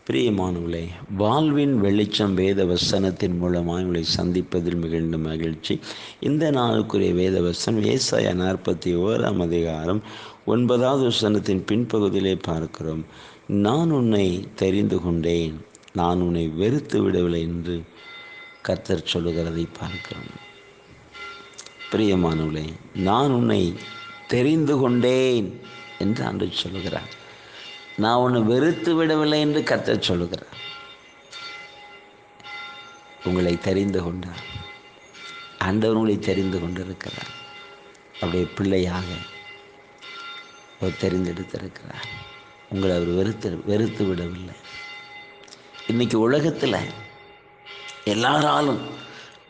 பிரியமானவர்களே, வாழ்வின் வெளிச்சம் வேத வசனத்தின் மூலமாக உங்களை சந்திப்பதில் மிகுந்த மகிழ்ச்சி. இந்த நாளுக்குரிய வேத வசனம் ஏசாயா 41 9வது வசனத்தின் பின்பகுதியிலே பார்க்கிறோம். நான் உன்னை தெரிந்து கொண்டேன், நான் உன்னை வெறுத்து விடவில்லை என்று கர்த்தர் சொல்லுகிறதை பார்க்கிறோம். பிரியமானவர்களே, நான் உன்னை தெரிந்து கொண்டேன் என்று ஆண்டவர் சொல்லுகிறார். நான் உன்னை வெறுத்து விடவில்லை என்று கர்த்தர் சொல்லுகிறார். உங்களை தெரிந்து கொண்டார். ஆண்டவர் உங்களை தெரிந்து கொண்டிருக்கிறார். அவருடைய பிள்ளையாக அவர் தெரிந்தெடுத்திருக்கிறார். உங்களை அவர் வெறுத்து விடவில்லை. இன்னைக்கு உலகத்தில் எல்லாராலும்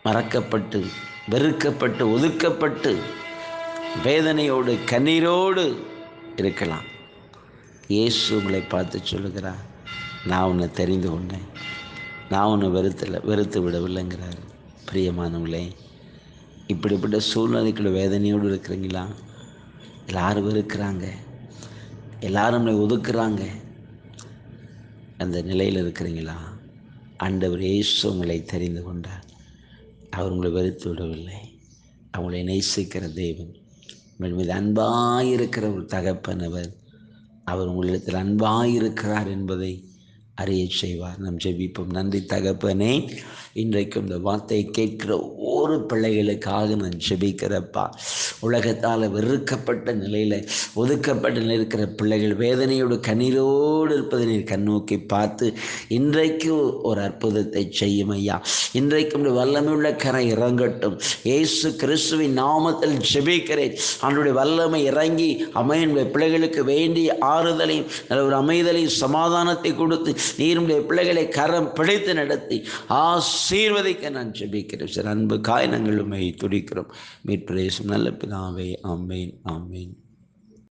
மறக்கப்பட்டு, வெறுக்கப்பட்டு, ஒதுக்கப்பட்டு, வேதனையோடு, கண்ணீரோடு இருக்கலாம். இயேசு உங்களை பார்த்து சொல்லுகிறார், நான் உன்னை தெரிந்து கொண்டேன், நான் உன்னை வெறுத்து விடவில்லைங்கிறார். பிரியமானவர்களே, இப்படிப்பட்ட சூழ்நிலைக்குள்ள வேதனையோடு இருக்கிறீங்களா? எல்லாரும் வெறுக்கிறாங்க, எல்லாரும் நம்மளை ஒதுக்குறாங்க, அந்த நிலையில் இருக்கிறீங்களா? ஆண்டவர் இயேசு உங்களை தெரிந்து கொண்டார். அவர் உங்களை வெறுத்து விடவில்லை. அவங்களை நேசிக்கிற தேவன், உங்கள் மீது அன்பாயிருக்கிற ஒரு தகப்பன் அவர் உங்களிடத்தில் அன்பாயிருக்கிறார் என்பதை அறிய செய்வார். நாம் ஜெபிப்போம். நன்றி தகப்பனே, இன்றைக்கும் இந்த வார்த்தையை கேட்கிற ஒவ்வொரு பிள்ளைகளுக்காக நான் ஜெபிக்கிறப்பா. உலகத்தால் வெறுக்கப்பட்ட நிலையில், ஒதுக்கப்பட்ட நிலையில் இருக்கிற பிள்ளைகள் வேதனையோடு, கண்ணீரோடு இருப்பதை நீர் கண்ணோக்கி பார்த்து இன்றைக்கு ஒரு அற்புதத்தை செய்யும் ஐயா. இன்றைக்கும் வல்லமையுள்ள கரை இறங்கட்டும். இயேசு கிறிஸ்துவின் நாமத்தில் ஜெபிக்கிறேன். அவனுடைய வல்லமை இறங்கி அமைய பிள்ளைகளுக்கு வேண்டிய ஆறுதலையும் ஒரு அமைதலையும் சமாதானத்தை கொடுத்து நீருடைய பிள்ளைகளை கரம் பிடித்து நடத்தி ஆசீர்வதிக்க நான் ஜெபிக்கிறேன். சார், அன்பு காய் நாங்கள் உம்மை துதிக்கிறோம். மீட்பு இயேசுவின் நல்ல பிதாவே, ஆமென், ஆமென்.